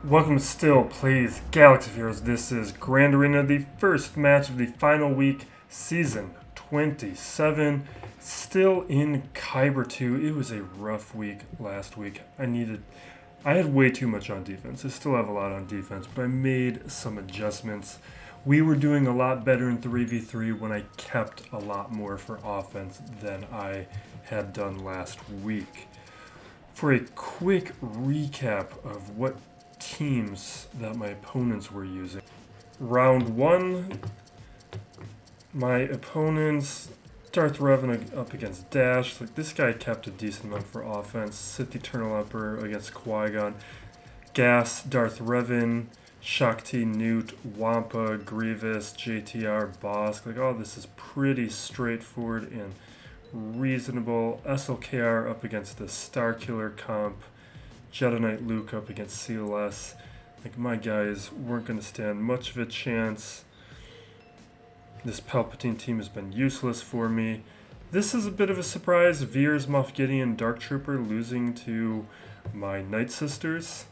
Welcome to Still Plays Galaxy Heroes. This is Grand Arena, the first match of the final week, Season 27. Still in Kyber 2. It was a rough week last week. I had way too much on defense. I still have a lot on defense, but I made some adjustments. We were doing a lot better in 3v3 when I kept a lot more for offense than I had done last week. For a quick recap of what teams that my opponents were using. Round 1, my opponents, Darth Revan up against Dash. Like, this guy kept a decent amount for offense. Sith Eternal Emperor against Qui-Gon. Gas, Darth Revan, Shaak, Nute, Wampa, Grievous, JTR, Bossk. Like, all this is pretty straightforward and reasonable. SLKR up against the Starkiller comp. Jedi Knight Luke up against CLS. Like, my guys weren't going to stand much of a chance. This Palpatine team has been useless for me. This is a bit of a surprise. Veers, Moff Gideon, Dark Trooper losing to my Night Sisters.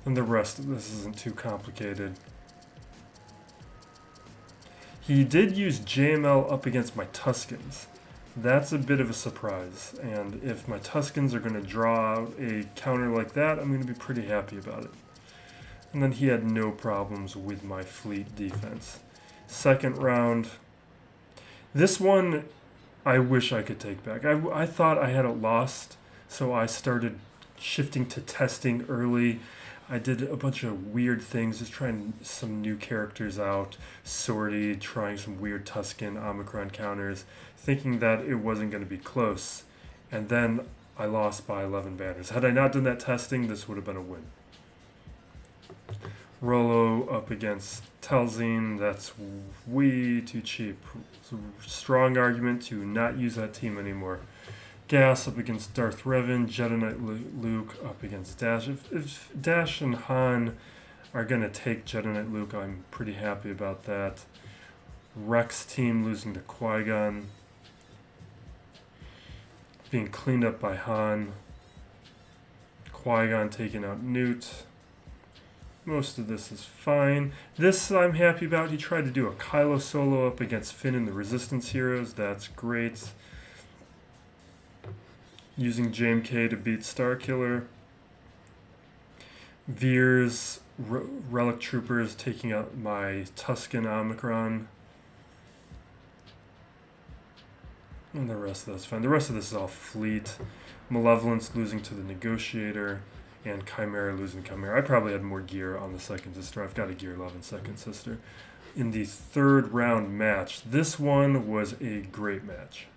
And the rest of this isn't too complicated. He did use JML up against my Tuskens. That's a bit of a surprise, and if my Tuskens are going to draw out a counter like that, I'm going to be pretty happy about it. And then he had no problems with my fleet defense. Second round. This one, I wish I could take back. I thought I had it lost, so I started shifting to testing early. I did a bunch of weird things, just trying some new characters out. Sortie, trying some weird Tusken Omicron counters, thinking that it wasn't going to be close. And then I lost by 11 banners. Had I not done that testing, this would have been a win. Rolo up against Telzine. That's way too cheap. It's a strong argument to not use that team anymore. Gas up against Darth Revan, Jedi Knight Luke up against Dash. If Dash and Han are going to take Jedi Knight Luke, I'm pretty happy about that. Rex team losing to Qui-Gon. Being cleaned up by Han. Qui-Gon taking out Nute. Most of this is fine. This I'm happy about. He tried to do a Kylo solo up against Finn and the Resistance heroes. That's great. Using JMK to beat Starkiller. Veers, Relic Troopers taking out my Tusken Omicron. And the rest of that's fine. The rest of this is all fleet. Malevolence losing to the Negotiator. And Chimera losing Chimera. I probably had more gear on the second sister. I've got a gear 11 second sister. In the third round match, this one was a great match.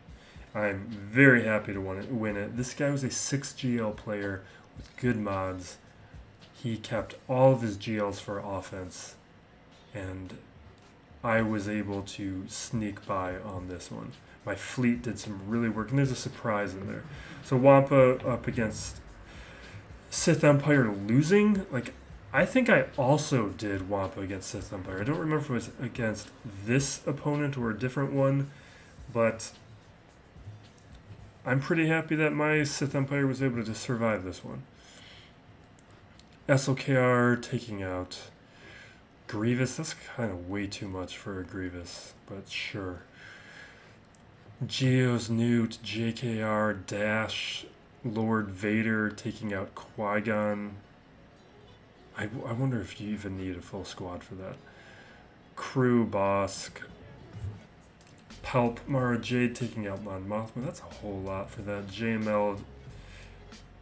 I'm very happy to win it. This guy was a 6 GL player with good mods. He kept all of his GLs for offense, and I was able to sneak by on this one. My fleet did some really work, and there's a surprise in there. So Wampa up against Sith Empire losing. Like, I think I also did Wampa against Sith Empire. I don't remember if it was against this opponent or a different one, but I'm pretty happy that my Sith Empire was able to survive this one. SLKR taking out Grievous. That's kind of way too much for a Grievous, but sure. Geos, Nute, JKR, Dash, Lord Vader taking out Qui-Gon. I wonder if you even need a full squad for that. Crew, Bossk. Palp, Mara Jade taking out Mon Mothma. That's a whole lot for that. JML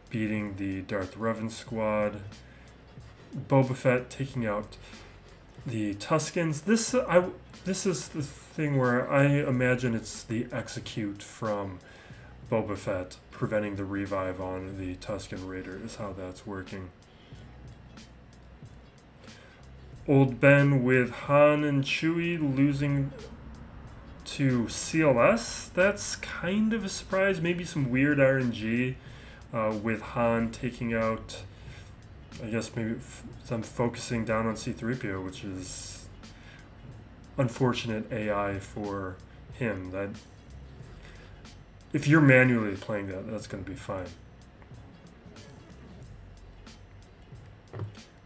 beating the Darth Revan squad. Boba Fett taking out the Tuskens. This is the thing where I imagine it's the execute from Boba Fett preventing the revive on the Tusken Raider is how that's working. Old Ben with Han and Chewie losing to CLS. That's kind of a surprise. Maybe some weird RNG with Han taking out, I guess maybe some focusing down on C-3PO, which is unfortunate AI for him. That if you're manually playing that, that's going to be fine.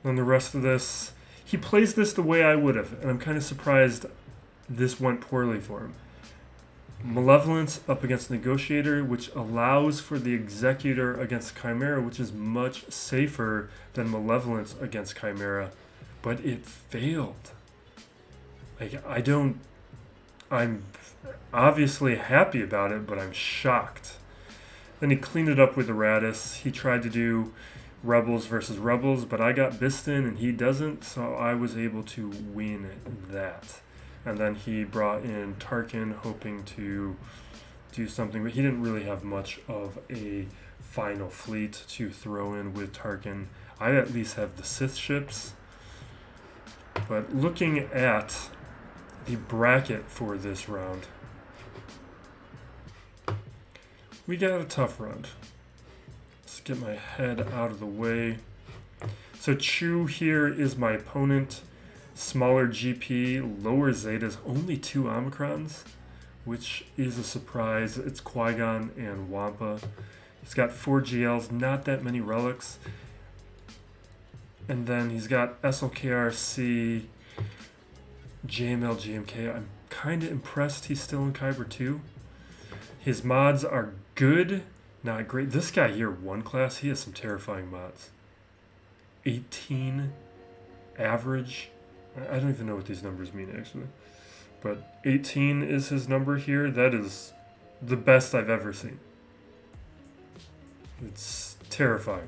And the rest of this, he plays this the way I would have, and I'm kind of surprised this went poorly for him. Malevolence up against Negotiator, which allows for the Executor against Chimera, which is much safer than Malevolence against Chimera, but it failed. Like, I'm obviously happy about it, but I'm shocked. Then he cleaned it up with Erratus. He tried to do Rebels versus Rebels, but I got Biston and he doesn't, so I was able to win that. And then he brought in Tarkin, hoping to do something, but he didn't really have much of a final fleet to throw in with Tarkin. I at least have the Sith ships. But looking at the bracket for this round, we got a tough round. Let's get my head out of the way. So Chew here is my opponent. Smaller GP, lower Zetas, only 2 Omicrons, which is a surprise. It's Qui-Gon and Wampa. He's got 4 GLs, not that many relics. And then he's got SLKRC, JML, JMK. I'm kind of impressed he's still in Kyber 2. His mods are good, not great. This guy here, 1 class, he has some terrifying mods. 18 average. I don't even know what these numbers mean, actually. But 18 is his number here. That is the best I've ever seen. It's terrifying.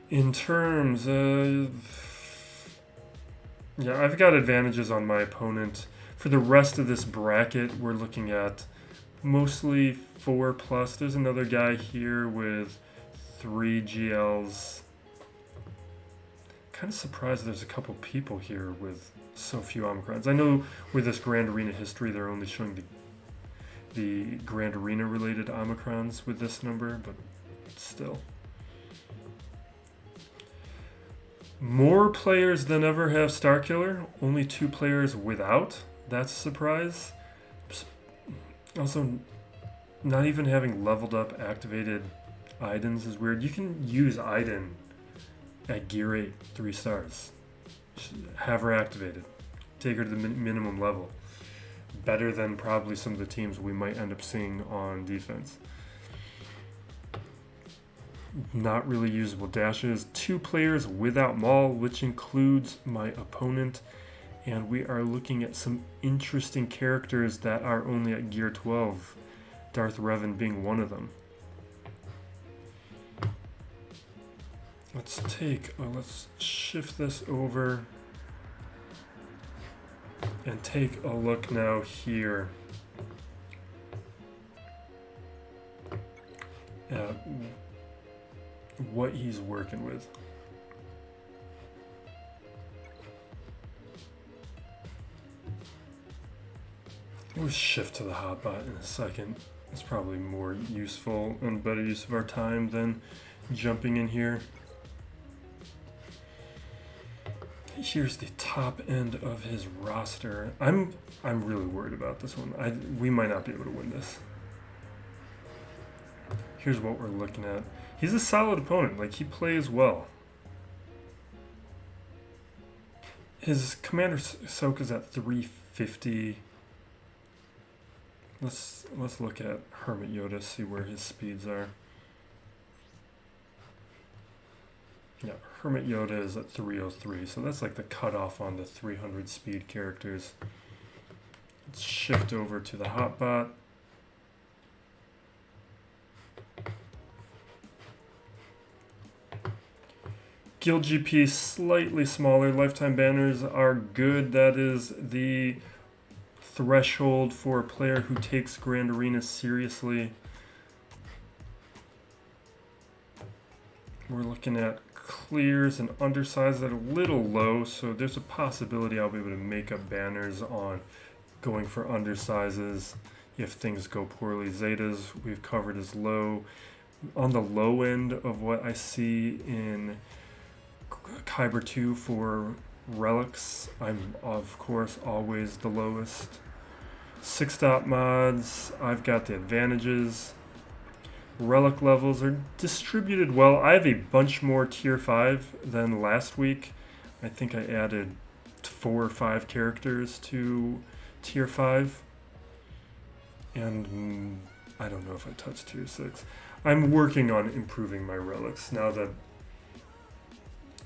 In terms of... yeah, I've got advantages on my opponent. For the rest of this bracket, we're looking at mostly 4+. There's another guy here with 3 GLs. Kind of surprised there's a couple people here with so few Omicrons. I know with this Grand Arena history, they're only showing the Grand Arena related Omicrons with this number, but still. More players than ever have Starkiller. Only 2 players without. That's a surprise. Also, not even having leveled up activated Idens is weird. You can use Iden at Gear 8, 3 stars. Have her activated. Take her to the minimum level. Better than probably some of the teams we might end up seeing on defense. Not really usable dashes. 2 players without Maul, which includes my opponent. And we are looking at some interesting characters that are only at Gear 12. Darth Revan being one of them. Let's shift this over and take a look now here at what he's working with. We'll shift to the hotbot in a second. It's probably more useful and better use of our time than jumping in here. Here's the top end of his roster. I'm really worried about this one. We might not be able to win this. Here's what we're looking at. He's a solid opponent. Like, he plays well. His Commander Soak is at 350. Let's look at Hermit Yoda, see where his speeds are. Yeah, Hermit Yoda is at 303, so that's like the cutoff on the 300 speed characters. Let's shift over to the hotbot. Guild GP slightly smaller. Lifetime banners are good. That is the threshold for a player who takes Grand Arena seriously. We're looking at clears and undersized at a little low, so there's a possibility I'll be able to make up banners on going for undersizes if things go poorly. Zetas we've covered as low. On the low end of what I see in Kyber 2 for relics, I'm of course always the lowest. 6-dot mods, I've got the advantages. Relic levels are distributed well. I have a bunch more tier 5 than last week. I think I added 4 or 5 characters to tier 5. And I don't know if I touched tier 6. I'm working on improving my relics now that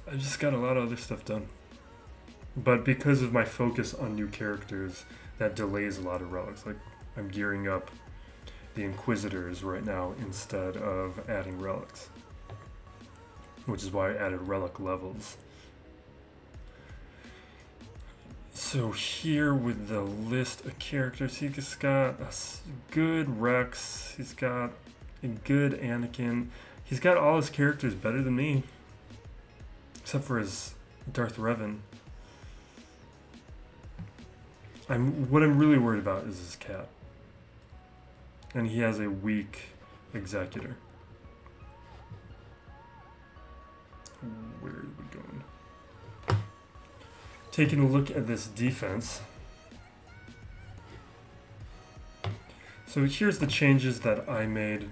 I just got a lot of other stuff done. But because of my focus on new characters, that delays a lot of relics. Like, I'm gearing up the Inquisitors right now instead of adding relics, which is why I added relic levels. So here with the list of characters, he's got a good Rex, he's got a good Anakin, he's got all his characters better than me, except for his Darth Revan. What I'm really worried about is his cat. And he has a weak executor. Where are we going? Taking a look at this defense. So here's the changes that I made.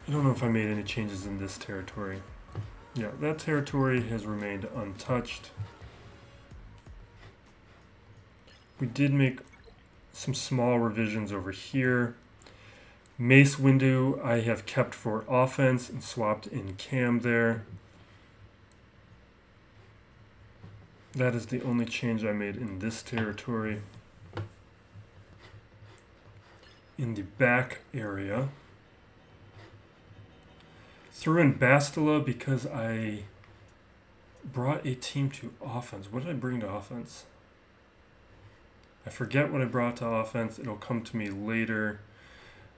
I don't know if I made any changes in this territory. Yeah, that territory has remained untouched. We did make some small revisions over here. Mace window I have kept for offense and swapped in cam there. That is the only change I made in this territory. In the back area, threw in Bastila because I brought a team to offense. What did I bring to offense? I forget what I brought to offense. It'll come to me later.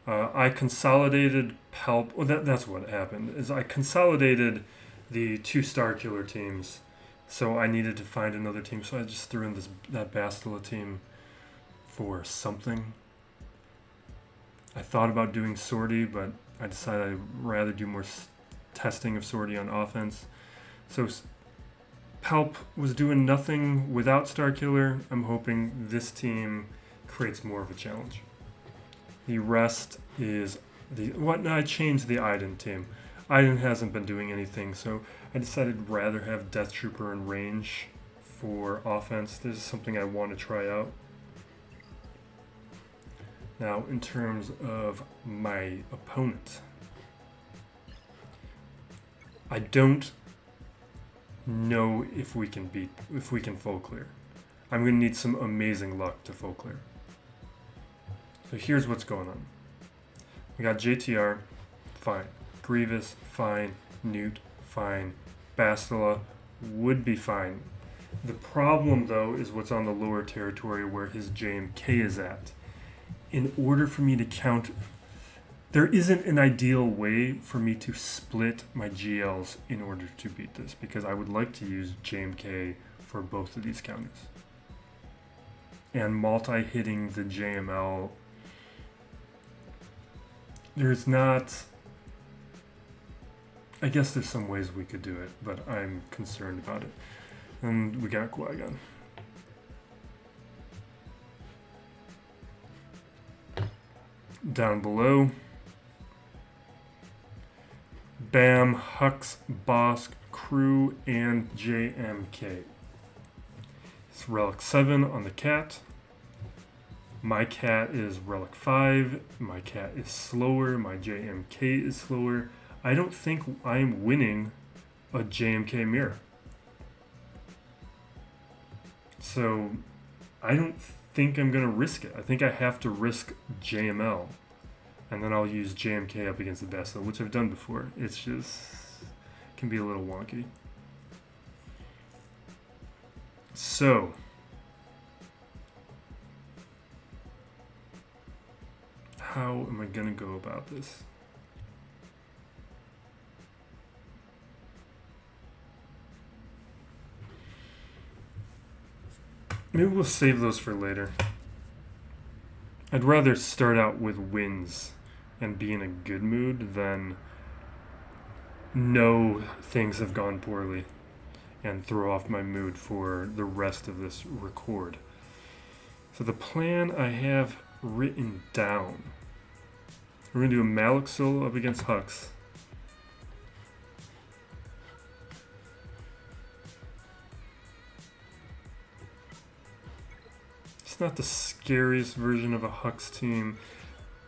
I consolidated Palp. Well, that's what happened. Is I consolidated the 2 Starkiller teams, so I needed to find another team. So I just threw in that Bastila team for something. I thought about doing Sortie, but I decided I'd rather do more testing of Sortie on offense. So Palp was doing nothing without Starkiller. I'm hoping this team creates more of a challenge. The rest is I changed the Iden team. Iden hasn't been doing anything, so I decided I'd rather have Death Trooper in range for offense. This is something I want to try out. Now, in terms of my opponent, I don't know if we can full clear. I'm going to need some amazing luck to full clear. So here's what's going on. We got JTR, fine. Grievous, fine. Nute, fine. Bastila would be fine. The problem, though, is what's on the lower territory where his JMK is at. In order for me to count, there isn't an ideal way for me to split my GLs in order to beat this, because I would like to use JMK for both of these counters. And multi-hitting the JML, there's not... I guess there's some ways we could do it, but I'm concerned about it. And we got Qui-Gon. Down below, Bam, Hux, Bossk, Crew, and JMK. It's Relic 7 on the cat. My cat is Relic 5. My cat is slower. My JMK is slower. I don't think I'm winning a JMK Mirror. So I don't think I'm going to risk it. I think I have to risk JML. And then I'll use JMK up against the Bastila, which I've done before. It's just... can be a little wonky. So... how am I going to go about this? Maybe we'll save those for later. I'd rather start out with wins and be in a good mood than know things have gone poorly and throw off my mood for the rest of this record. So the plan I have written down We're going to do a Malak solo up against Hux. It's not the scariest version of a Hux team.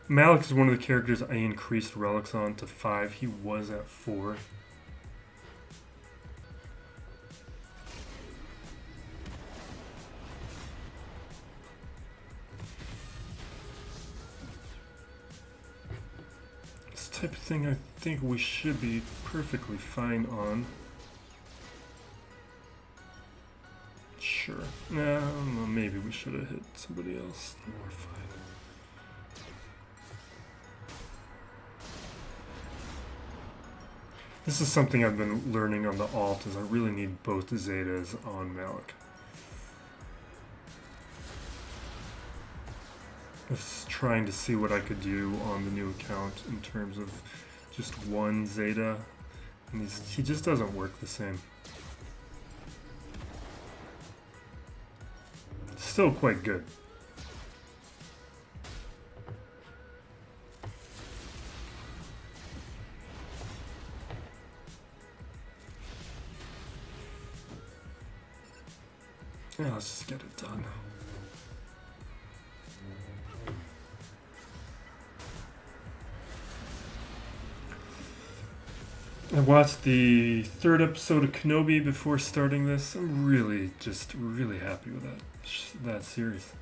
Malak is one of the characters I increased relics on to 5. He was at 4. This type of thing I think we should be perfectly fine on. Sure. No, maybe we should have hit somebody else. We're fine. This is something I've been learning on the alt, is I really need both Zetas on Malak. I was trying to see what I could do on the new account in terms of just one Zeta, and he just doesn't work the same. Still quite good. Yeah, let's just get it done. I watched the 3rd episode of Kenobi before starting this. I'm really happy with that series.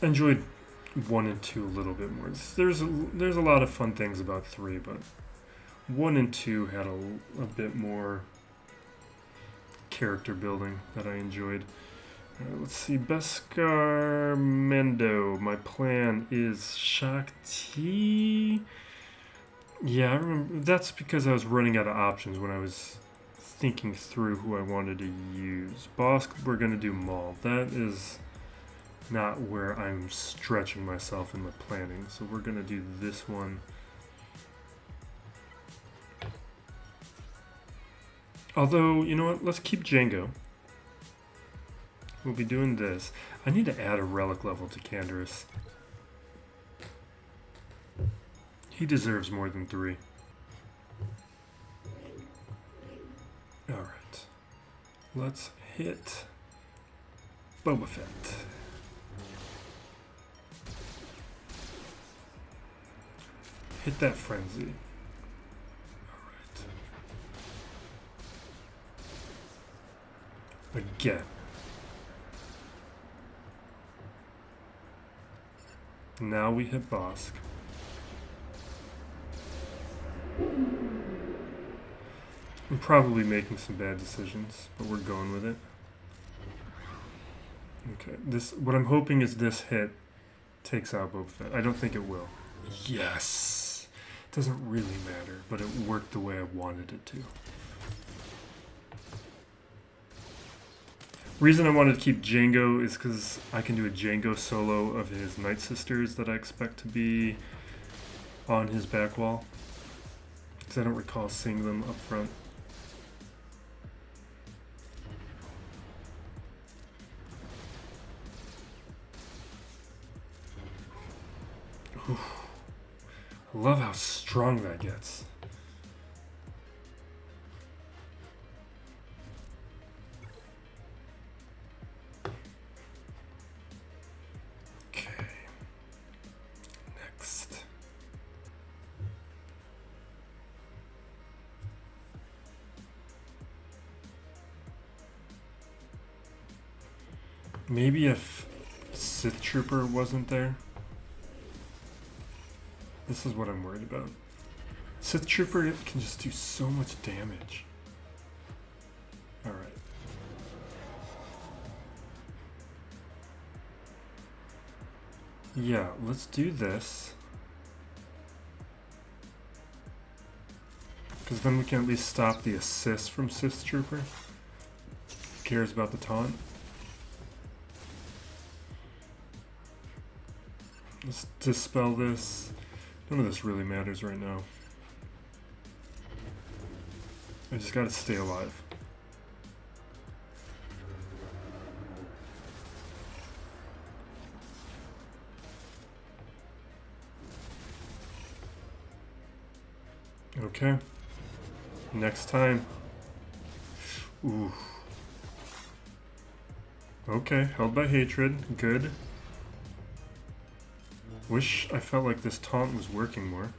I enjoyed 1 and 2 a little bit more. There's a lot of fun things about 3, but 1 and 2 had a bit more character building that I enjoyed. Let's see, Beskar Mendo. My plan is Shaak T. Yeah, I remember. That's because I was running out of options when I was thinking through who I wanted to use. Bossk, we're going to do Maul. That is not where I'm stretching myself in the planning, so we're going to do this one. Although, you know what? Let's keep Jango. We'll be doing this. I need to add a relic level to Canderous. He deserves more than 3. Alright. Let's hit Boba Fett. Hit that frenzy. Alright. Again. Now we hit Bossk. I'm probably making some bad decisions, but we're going with it. Okay, what I'm hoping is this hit takes out Boba Fett. I don't think it will. Yes! It doesn't really matter, but it worked the way I wanted it to. Reason I wanted to keep Jango is because I can do a Jango solo of his Night Sisters that I expect to be on his back wall. Because I don't recall seeing them up front. Oof. I love how strong that gets. Maybe if Sith Trooper wasn't there. This is what I'm worried about. Sith Trooper can just do so much damage. Alright. Yeah, let's do this. Because then we can at least stop the assist from Sith Trooper. Who cares about the taunt? Let's dispel this. None of this really matters right now. I just gotta stay alive. Okay. Next time. Ooh. Okay, held by hatred. Good. Wish I felt like this taunt was working more.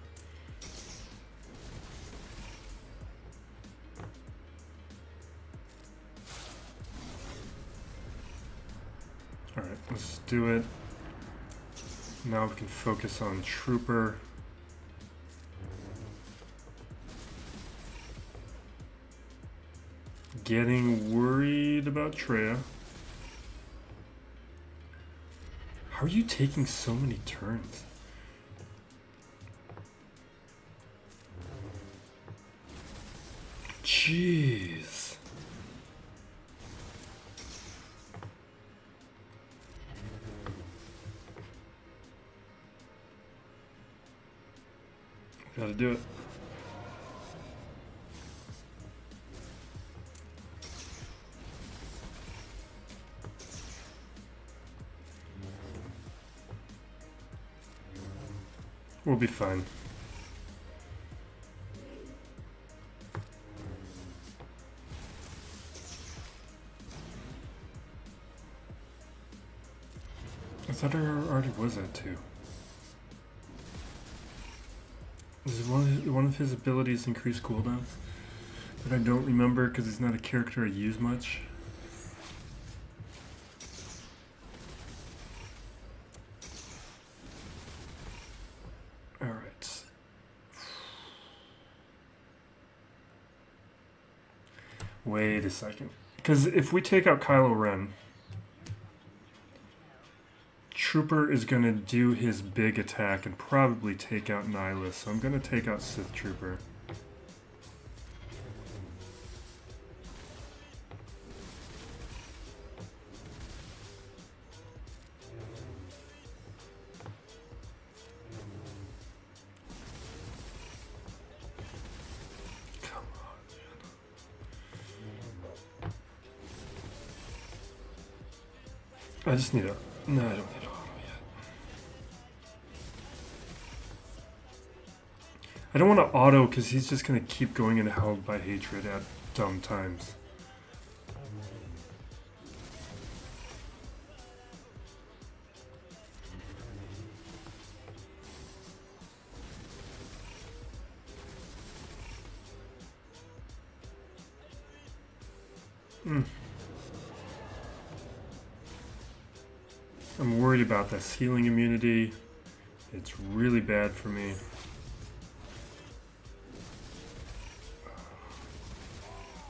Alright, let's do it. Now we can focus on Trooper. Getting worried about Traya. How are you taking so many turns? Jeez. Gotta do it. We'll be fine. I thought I already was at 2. Is one of his abilities increase cooldowns? That I don't remember because he's not a character I use much. Alright. Wait a second. Because if we take out Kylo Ren, Trooper is going to do his big attack and probably take out Nihilus, so I'm going to take out Sith Trooper. Come on, man. I just need a... No, I don't need a... I don't want to auto because he's just going to keep going into held by hatred at dumb times. I'm worried about this healing immunity. It's really bad for me.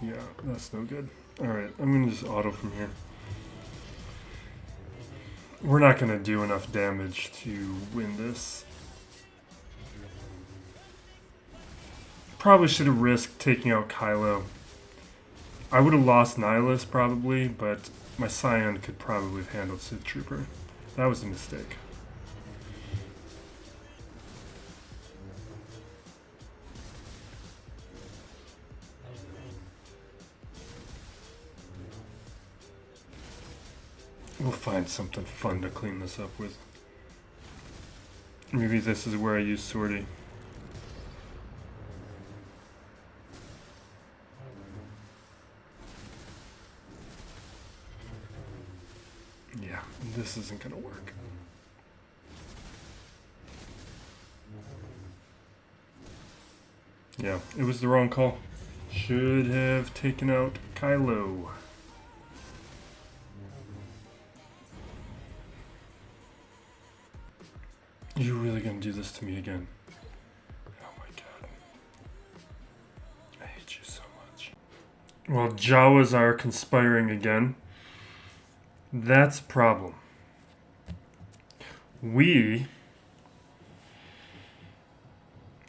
Yeah, that's no good. Alright, I'm going to just auto from here. We're not going to do enough damage to win this. Probably should have risked taking out Kylo. I would have lost Nihilus probably, but my Scion could probably have handled Sith Trooper. That was a mistake. We'll find something fun to clean this up with. Maybe this is where I use Sortie. Yeah, this isn't gonna work. Yeah, it was the wrong call. Should have taken out Kylo. You're really gonna do this to me again? Oh my god. I hate you so much. Well, Jawas are conspiring again. That's a problem.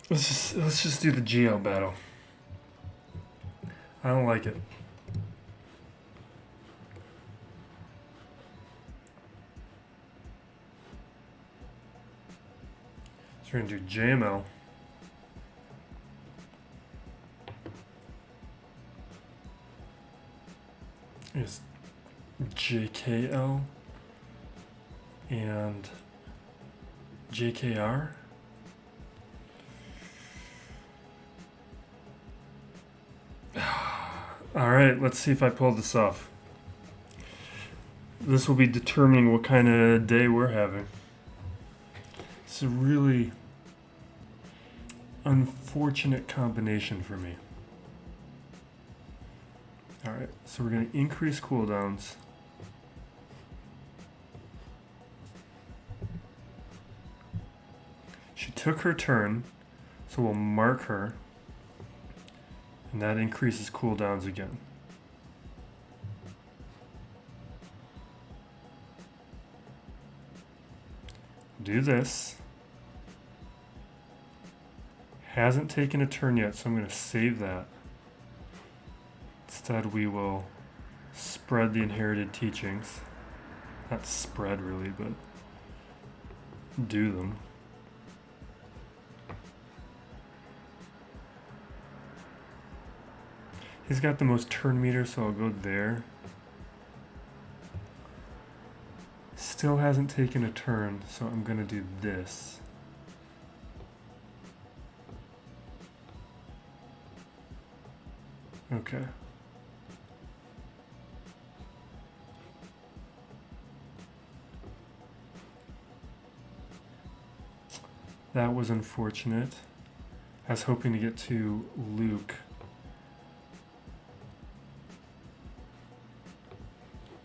Let's just do the Geo battle. I don't like it. We're going to do JML. Is JKL and JKR. Alright, let's see if I pull this off. This will be determining what kind of day we're having. It's a really unfortunate combination for me. Alright, so we're going to increase cooldowns. She took her turn, so we'll mark her. And that increases cooldowns again. Do this. Hasn't taken a turn yet, so I'm going to save that. Instead, we will spread the inherited teachings. Not spread, really, but do them. He's got the most turn meter, so I'll go there. Still hasn't taken a turn, so I'm going to do this. Okay. That was unfortunate. I was hoping to get to Luke.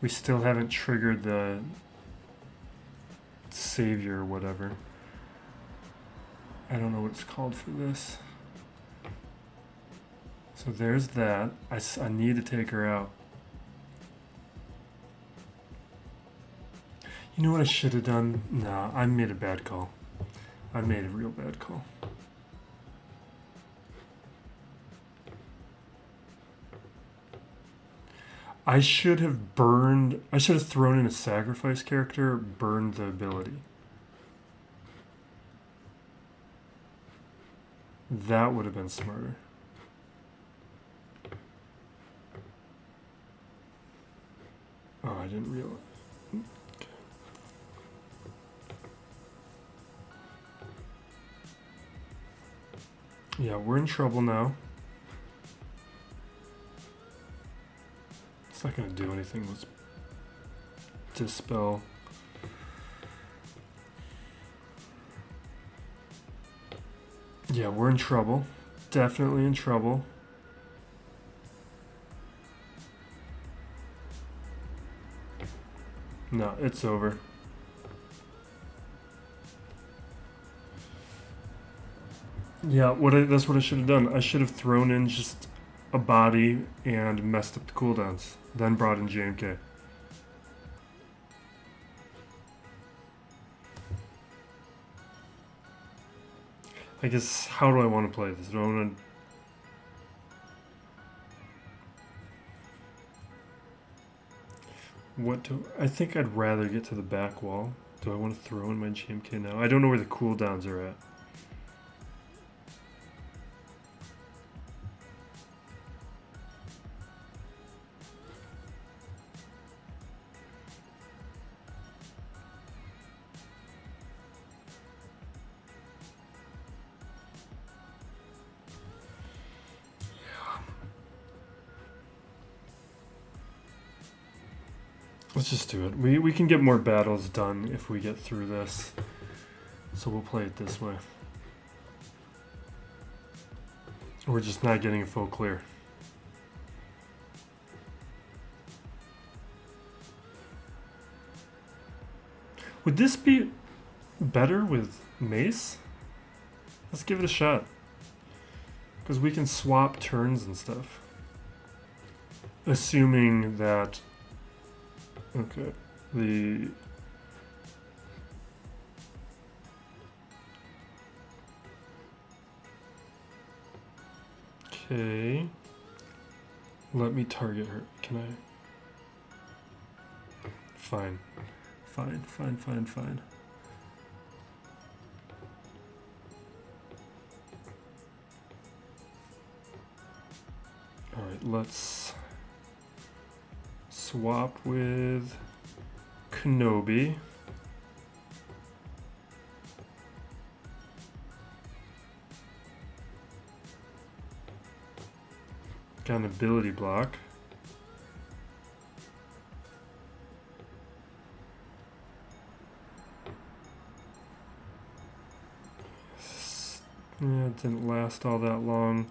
We still haven't triggered the savior or whatever. I don't know what it's called for this. So there's that. I need to take her out. You know what I should have done? Nah, I made a bad call. I made a real bad call. I should have thrown in a sacrifice character, burned the ability. That would have been smarter. Oh, I didn't realize. Okay. Yeah, we're in trouble now. It's not going to do anything. Let's dispel. Yeah, we're in trouble. Definitely in trouble. No, it's over. Yeah, that's what I should have done. I should have thrown in just a body and messed up the cooldowns. Then brought in JMK. I guess, how do I want to play this? Do I want to... I think I'd rather get to the back wall. Do I want to throw in my JMK now? I don't know where the cooldowns are at. Let's just do it. We can get more battles done if we get through this. So we'll play it this way. We're just not getting a full clear. Would this be better with Mace? Let's give it a shot. Because we can swap turns and stuff. Assuming that... Okay, Okay, let me target her. Can I? Fine. All right, let's swap with Kenobi. Got an ability block. Yeah, it didn't last all that long.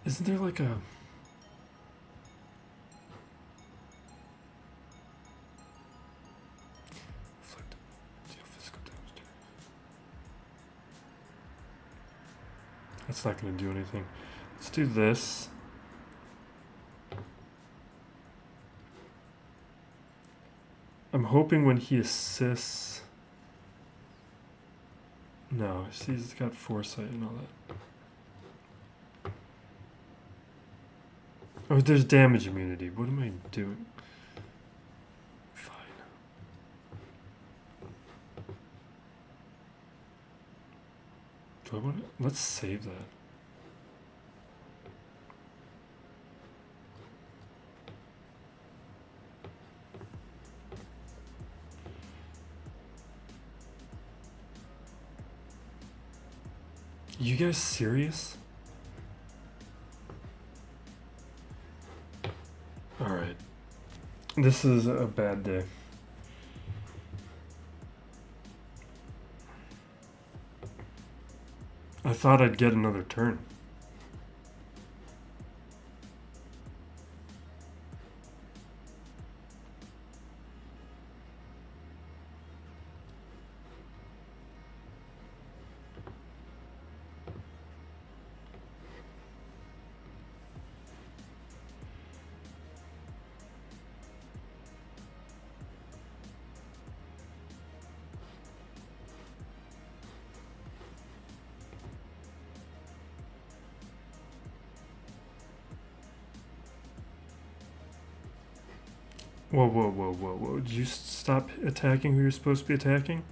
Isn't there like a... That's not going to do anything. Let's do this. I'm hoping when he assists... No, see, he's got foresight and all that. Oh, there's damage immunity. What am I doing? Fine. Do I want to... Let's save that. You guys serious? Alright. This is a bad day. I thought I'd get another turn. Whoa, whoa, whoa, whoa, whoa. Did you stop attacking who you're supposed to be attacking?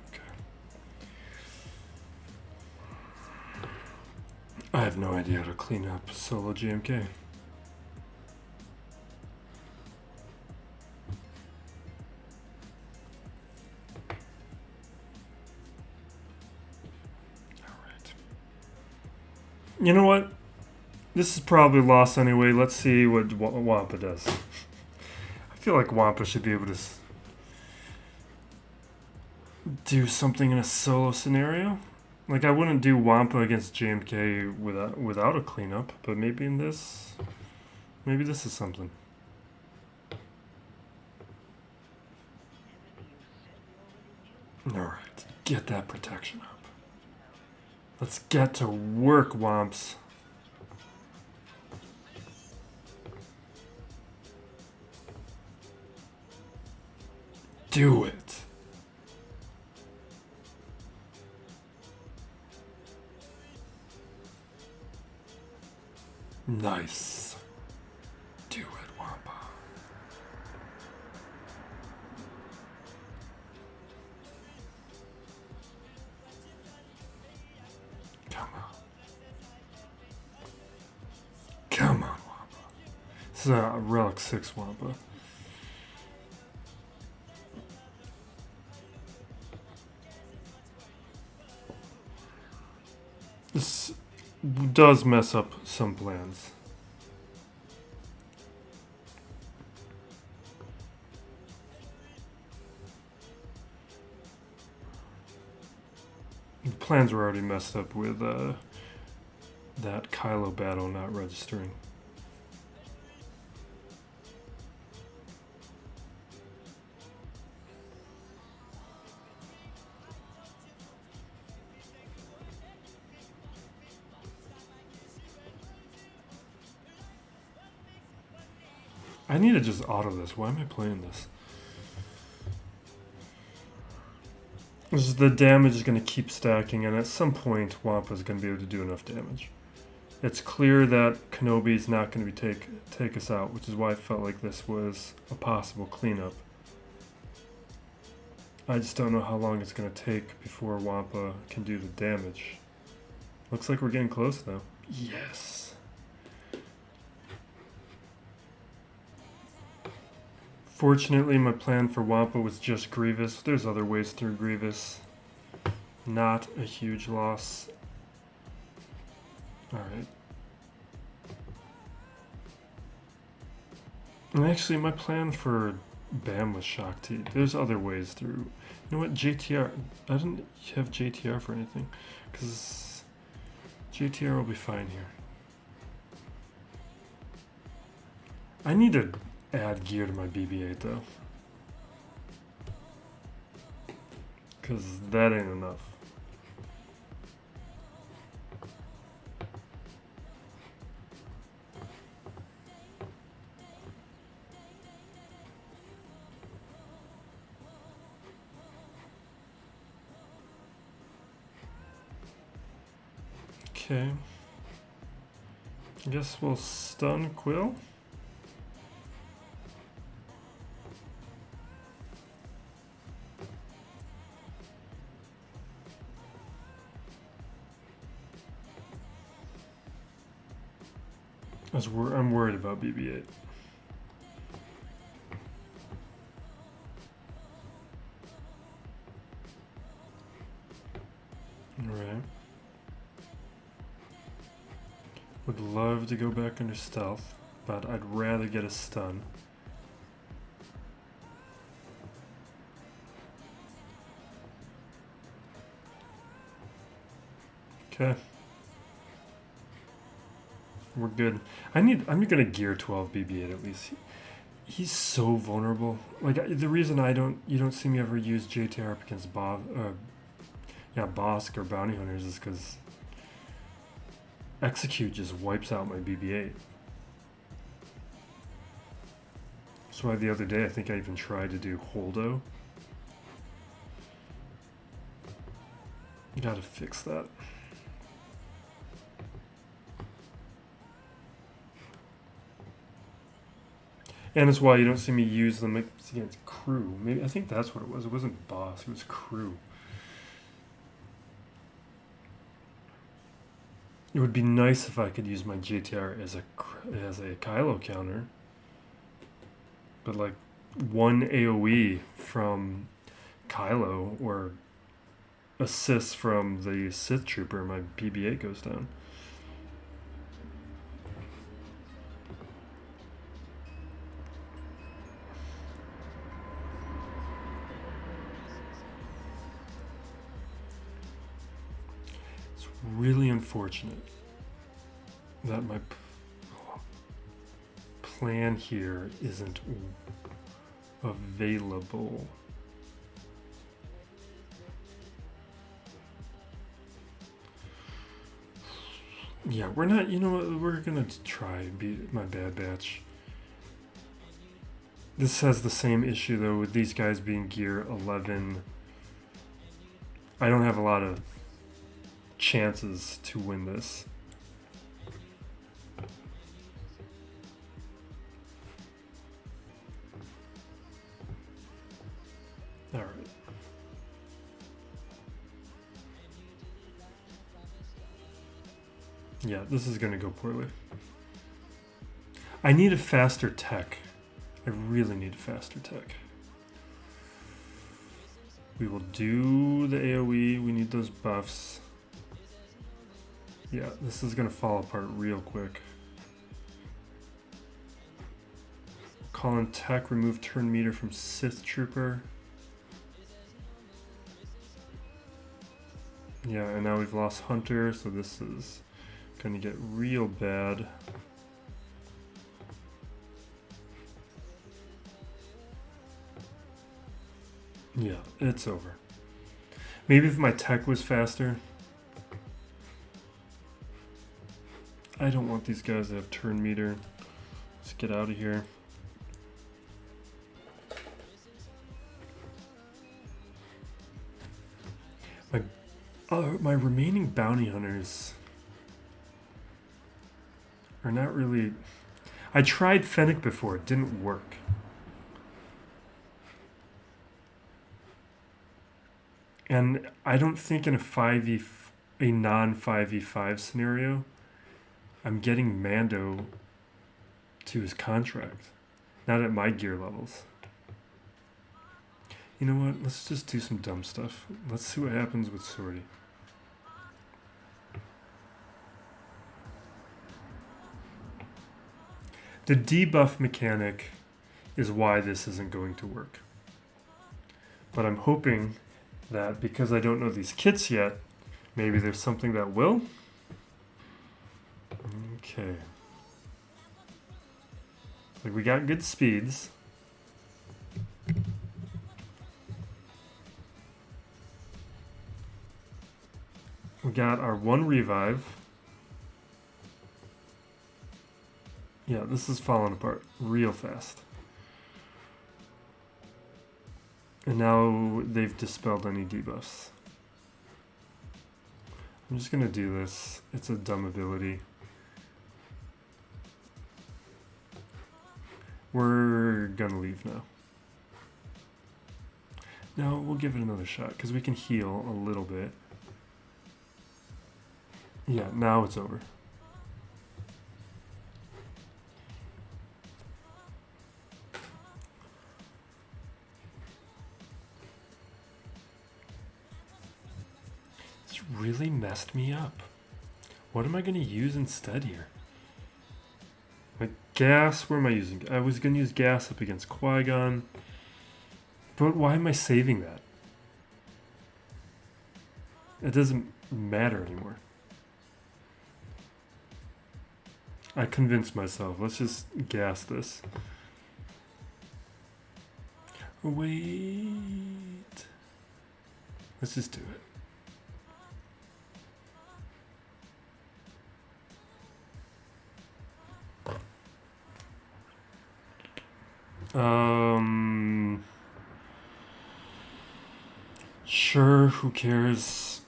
Okay. I have no idea how to clean up solo JMK. Alright. You know what? This is probably lost anyway. Let's see what Wampa does. I feel like Wampa should be able to do something in a solo scenario. Like, I wouldn't do Wampa against JMK without a cleanup, but maybe in this... Maybe this is something. Alright, get that protection up. Let's get to work, Wamps. Do it. Nice. Do it, Wampa. Come on. Come on, Wampa. This is a Relic 6 Wampa. This does mess up some plans. The plans were already messed up with that Kylo battle not registering. I need to just auto this. Why am I playing this? The damage is going to keep stacking, and at some point, Wampa is going to be able to do enough damage. It's clear that Kenobi is not going to be take us out, which is why I felt like this was a possible cleanup. I just don't know how long it's going to take before Wampa can do the damage. Looks like we're getting close, though. Yes. Fortunately, my plan for Wampa was just Grievous. There's other ways through Grievous. Not a huge loss. Alright. And actually, my plan for Bam was Shaak T. There's other ways through. You know what? JTR. I didn't have JTR for anything. Because JTR will be fine here. I need to add gear to my BB-8 though. Because that ain't enough. Okay. I guess we'll stun Quill. I'm worried about BB-8. Alright. Would love to go back under stealth, but I'd rather get a stun. Okay. We're good. I'm gonna gear 12 BB-8 at least. He's so vulnerable. Like the reason you don't see me ever use JTR up against Bossk or bounty hunters is because execute just wipes out my BB-8. That's why the other day I think I even tried to do Holdo. You gotta fix that. And it's why you don't see me use them against crew. Maybe I think that's what it was. It wasn't boss, it was crew. It would be nice if I could use my JTR as a Kylo counter. But like one AoE from Kylo or assist from the Sith Trooper, my BB-8 goes down. Really unfortunate that my plan here isn't available. Yeah, we're not, you know what, we're gonna try and beat my Bad Batch. This has the same issue though with these guys being gear 11. I don't have a lot of chances to win this. All right. Yeah, this is going to go poorly. I need a faster tech. I really need a faster tech. We will do the AoE. We need those buffs. Yeah, this is going to fall apart real quick. Call in tech, remove turn meter from Sith Trooper. Yeah, and now we've lost Hunter, so this is going to get real bad. Yeah, it's over. Maybe if my tech was faster. I don't want these guys to have turn meter. Let's get out of here. My remaining bounty hunters are not really... I tried Fennec before, it didn't work. And I don't think in a non-5v5 scenario, I'm getting Mando to his contract. Not at my gear levels. You know what? Let's just do some dumb stuff. Let's see what happens with Sortie. The debuff mechanic is why this isn't going to work. But I'm hoping that because I don't know these kits yet, maybe there's something that will. Okay. Like we got good speeds. We got our one revive. Yeah, this is falling apart real fast. And now they've dispelled any debuffs. I'm just gonna do this. It's a dumb ability. We're gonna leave now. No, we'll give it another shot because we can heal a little bit. Yeah, now it's over. It's really messed me up. What am I going to use instead here? Like gas, where am I using? I was going to use gas up against Qui-Gon. But why am I saving that? It doesn't matter anymore. I convinced myself. Let's just gas this. Wait. Let's just do it. Sure, who cares?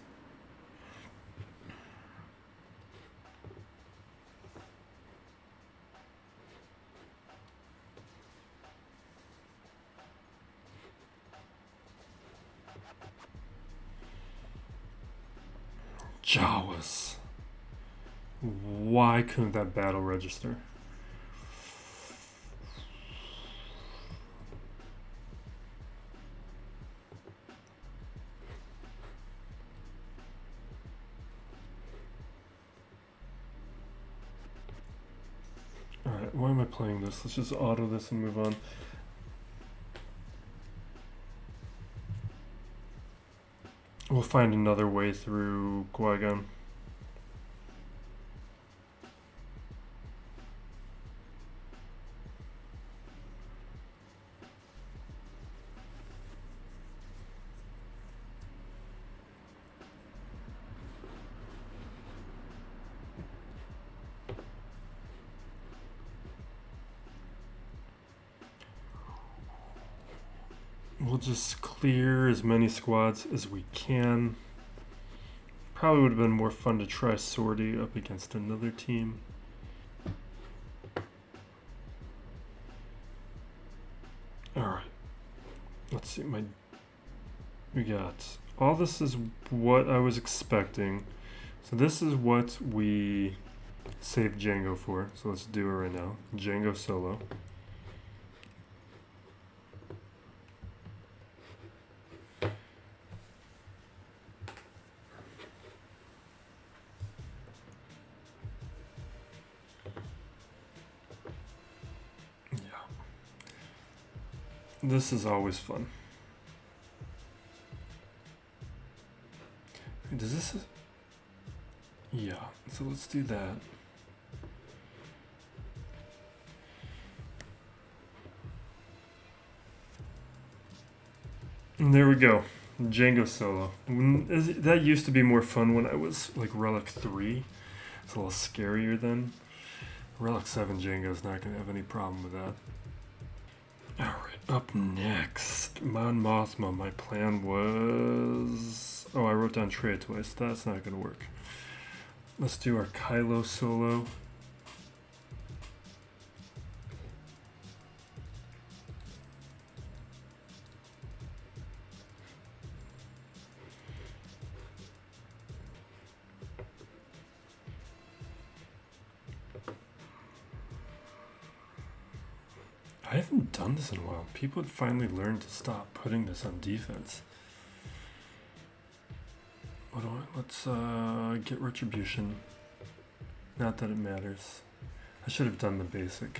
Jawas. Why couldn't that battle register? Alright, why am I playing this? Let's just auto this and move on. We'll find another way through Qui-Gon. We'll just clear as many squads as we can. Probably would have been more fun to try Sortie up against another team. Alright. Let's see. We got... All this is what I was expecting. So this is what we saved Jango for. So let's do it right now. Jango solo. This is always fun. Does this... Yeah, so let's do that. And there we go. Jango solo. That used to be more fun when I was like Relic 3. It's a little scarier then. Relic 7 Jango's not going to have any problem with that. Alright, up next, Mon Mothma. My plan was... Oh, I wrote down Traya twice. That's not going to work. Let's do our Kylo solo. I haven't done this in a while. People had finally learned to stop putting this on defense. What do I, let's get retribution. Not that it matters. I should have done the basic.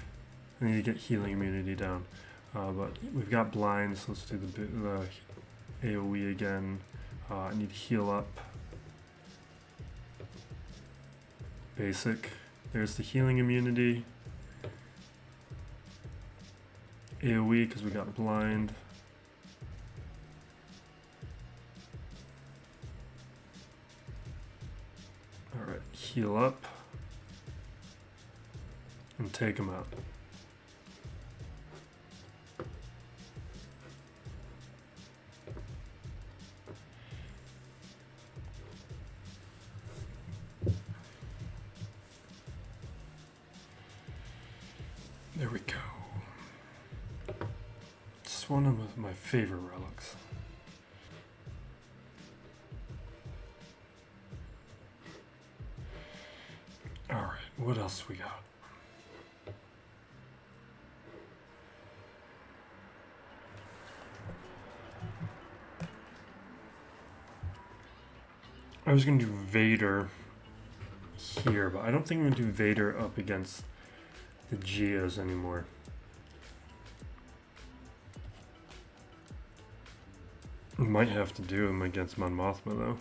I need to get healing immunity down. But we've got blind, so let's do the AoE again. I need to heal up. Basic. There's the healing immunity. AoE because we got blind. Alright, heal up. And take him out. There we go. It's one of my favorite relics. Alright, what else we got? I was going to do Vader here, but I don't think I'm going to do Vader up against the Jawas anymore. We might have to do him against Mon Mothma though.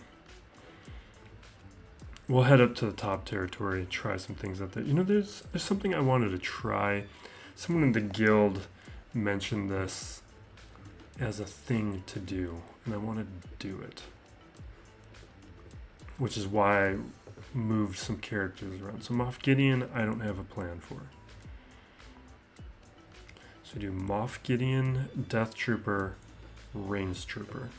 We'll head up to the top territory, try some things out there. You know, there's something I wanted to try. Someone in the guild mentioned this as a thing to do, and I wanted to do it. Which is why I moved some characters around. So Moff Gideon, I don't have a plan for. So do Moff Gideon, Death Trooper, Range Trooper.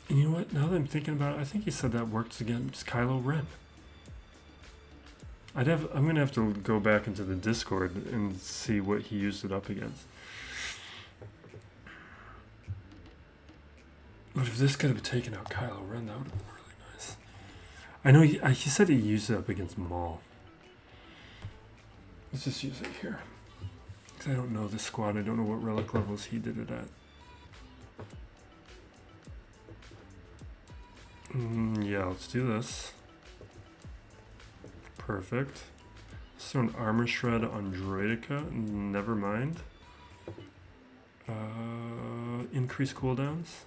And you know what? Now that I'm thinking about it, I think he said that works against Kylo Ren. I'm gonna have to go back into the Discord and see what he used it up against. But if this could have taken out Kylo Ren, that would have been really nice. I know he said he used it up against Maul. Let's just use it here. Because I don't know this squad. I don't know what relic levels he did it at. Yeah, let's do this. Perfect. Let's throw an armor shred on Droideka. Never mind. Increase cooldowns.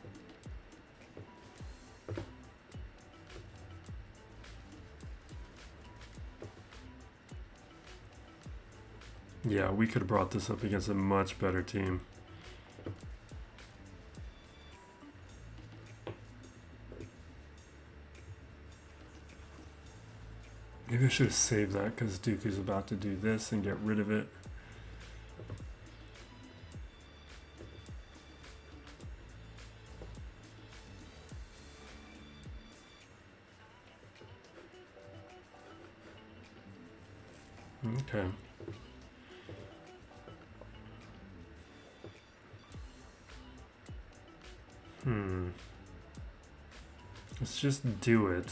Yeah, we could have brought this up against a much better team. Maybe I should have saved that because Dooku's about to do this and get rid of it. Okay. Let's just do it.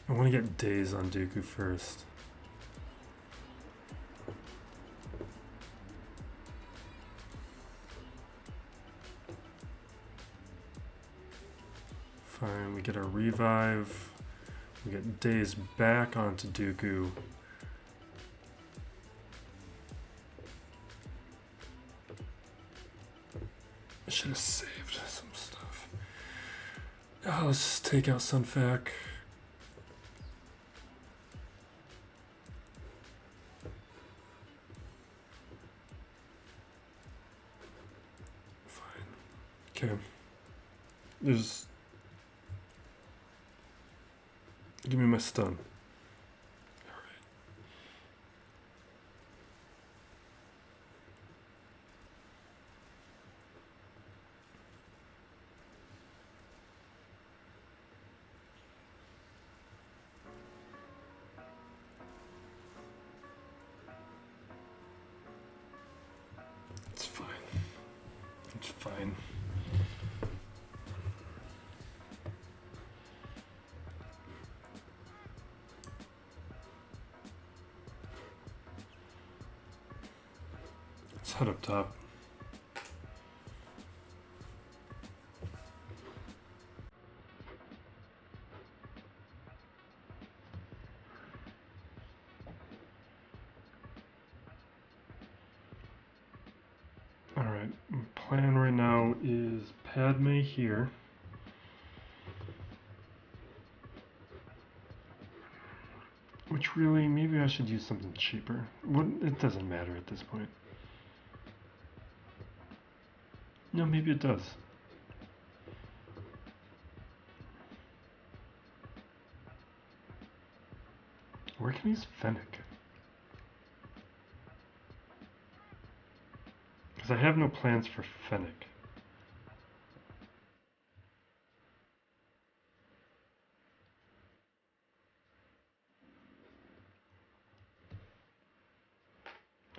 I want to get days on Dooku first. Fine, we get our revive. We get days back onto Dooku. I should have saved some stuff. Let's just take out Sunfac. Okay. There's... Give me my stun. Alright. fine. Let's head up top. Alright, plan right now is Padme here. Which really, maybe I should use something cheaper. It doesn't matter at this point. No, maybe it does. Where can I use Fennec? Because I have no plans for Fennec.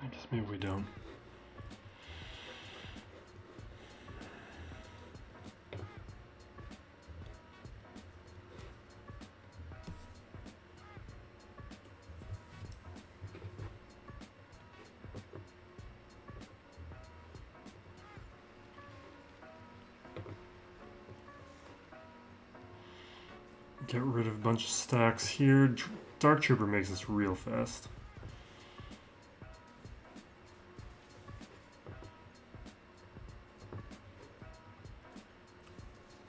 I guess maybe we don't. Get rid of a bunch of stacks here. Dark Trooper makes this real fast.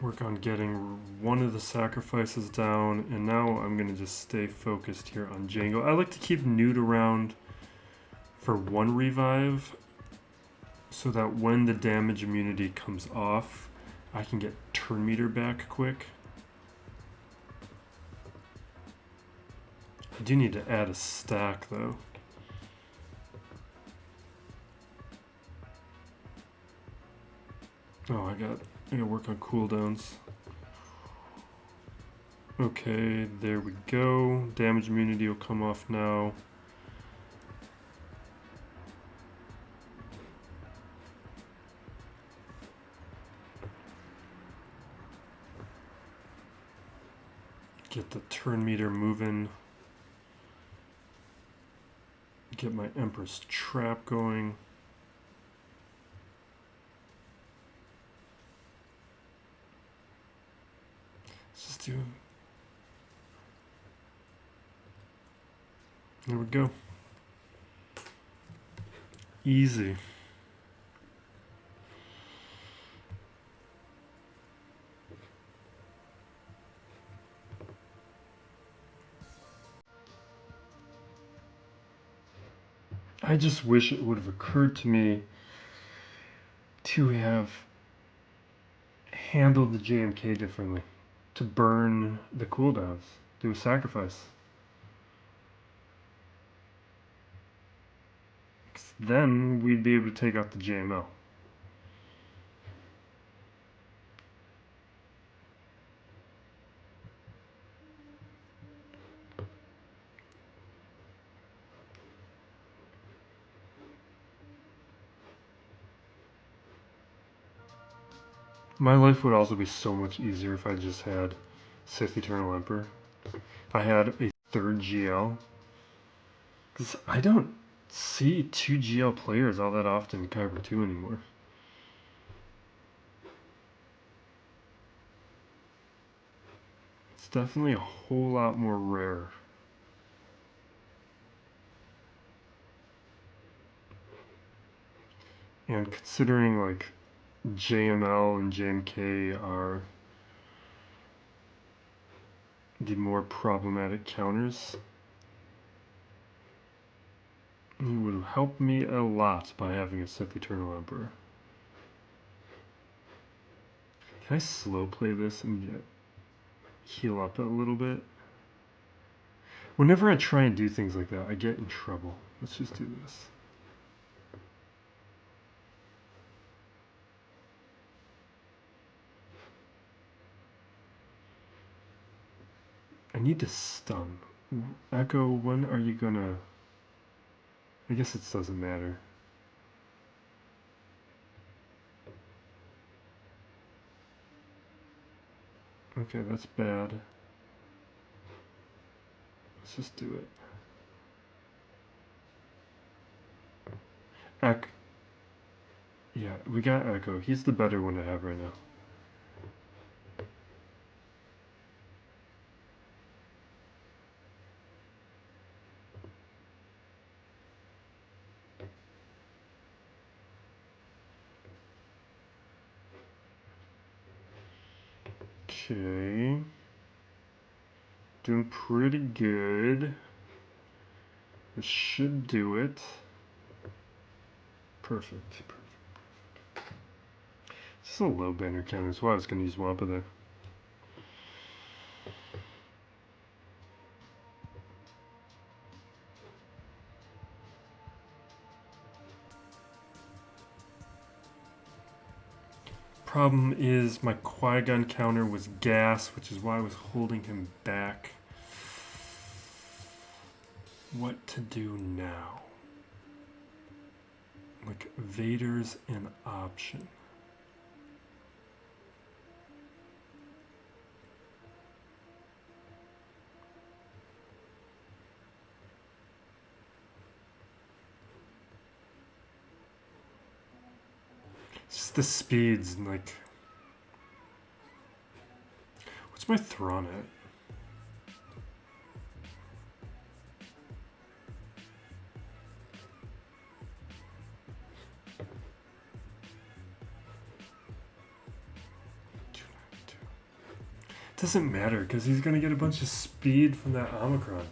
Work on getting one of the sacrifices down, and now I'm going to just stay focused here on Jango. I like to keep Nute around for one revive, so that when the damage immunity comes off, I can get turn meter back quick. I do need to add a stack though. Oh, I gotta work on cooldowns. Okay, there we go. Damage immunity will come off now. Get the turn meter moving. Get my Empress Trap going. Let's just do... There we go. Easy. I just wish it would have occurred to me to have handled the JMK differently. To burn the cooldowns. Do a sacrifice. Then we'd be able to take out the JML. My life would also be so much easier if I just had Sith Eternal Emperor. If I had a third GL. Because I don't see 2 GL players all that often in Kyber 2 anymore. It's definitely a whole lot more rare. And considering like JML and JMK are the more problematic counters, it would help me a lot by having a Sith Eternal Emperor. Can I slow play this and heal up a little bit? Whenever I try and do things like that, I get in trouble. Let's just do this. I need to stun. Echo, when are you gonna... I guess it doesn't matter. Okay, that's bad. Let's just do it. Echo. Yeah, we got Echo. He's the better one to have right now. Okay. Doing pretty good. This should do it. Perfect. It's a low banner count as well. I was going to use Wampa there. Problem is my Qui-Gon counter was gas, which is why I was holding him back. What to do now? Like, Vader's an option. It's just the speeds and like... What's my Thrawn at? Doesn't matter because he's gonna get a bunch of speed from that Omicron.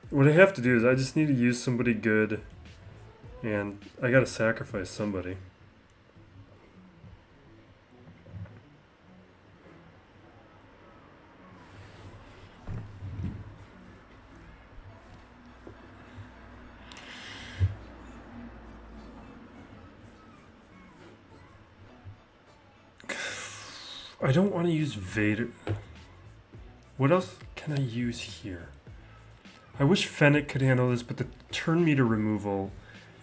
What I have to do is I just need to use somebody good, and I gotta sacrifice somebody. I don't want to use Vader. What else can I use here? I wish Fennec could handle this, but the turn meter removal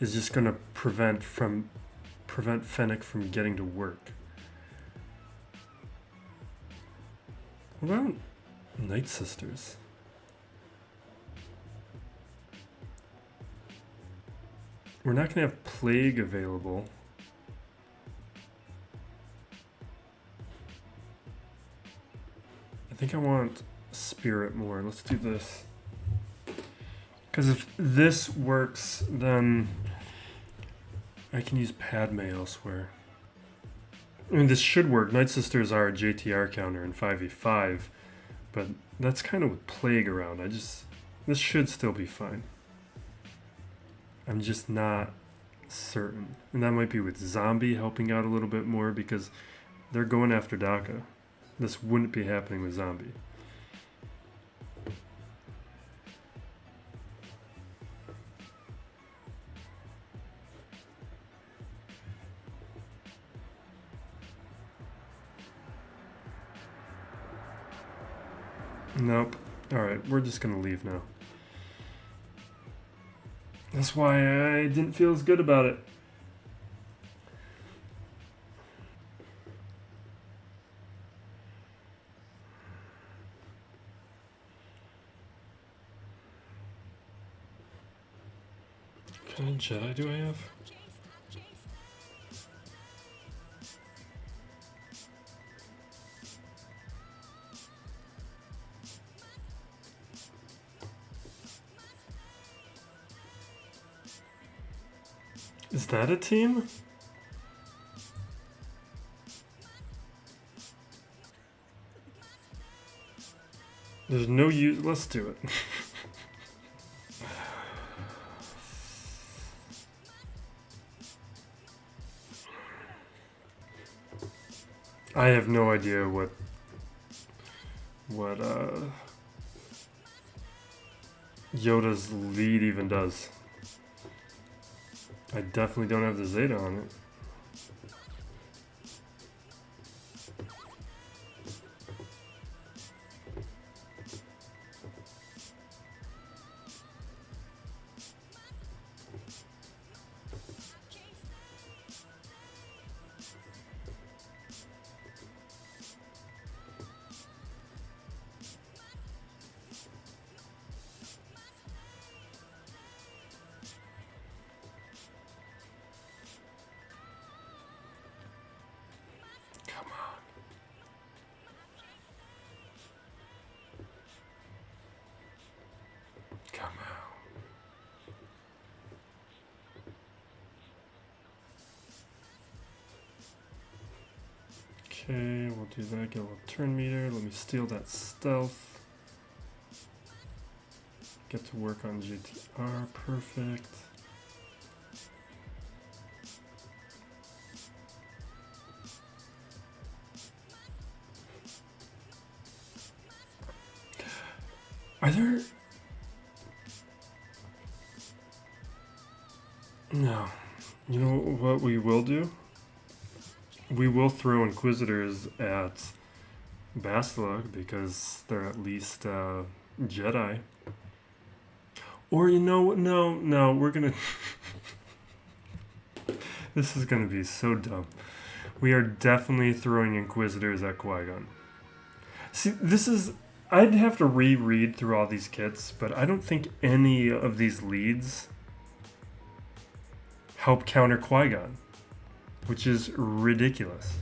is just going to prevent Fennec from getting to work. What about Night Sisters? We're not going to have Plague available. I think I want Spirit more. Let's do this. Because if this works, then I can use Padme elsewhere. I mean, this should work. Night Sisters are a JTR counter in 5v5, but that's kind of with Plague around. This should still be fine. I'm just not certain. And that might be with Zombie helping out a little bit more because they're going after Daka. This wouldn't be happening with Zombie. Nope. Alright, we're just gonna leave now. That's why I didn't feel as good about it. What kind of Jedi do I have? Is that a team? There's no use. Let's do it. I have no idea what Yoda's lead even does. I definitely don't have the Zeta on it. Okay, we'll do that. Get a little turn meter. Let me steal that stealth. Get to work on JTR. Perfect. Are there... No. You know what we will do? We will throw Inquisitors at Bossk because they're at least Jedi. Or, you know, no, we're gonna... This is gonna be so dumb. We are definitely throwing Inquisitors at Qui-Gon. See, this is... I'd have to reread through all these kits, but I don't think any of these leads help counter Qui-Gon, which is ridiculous.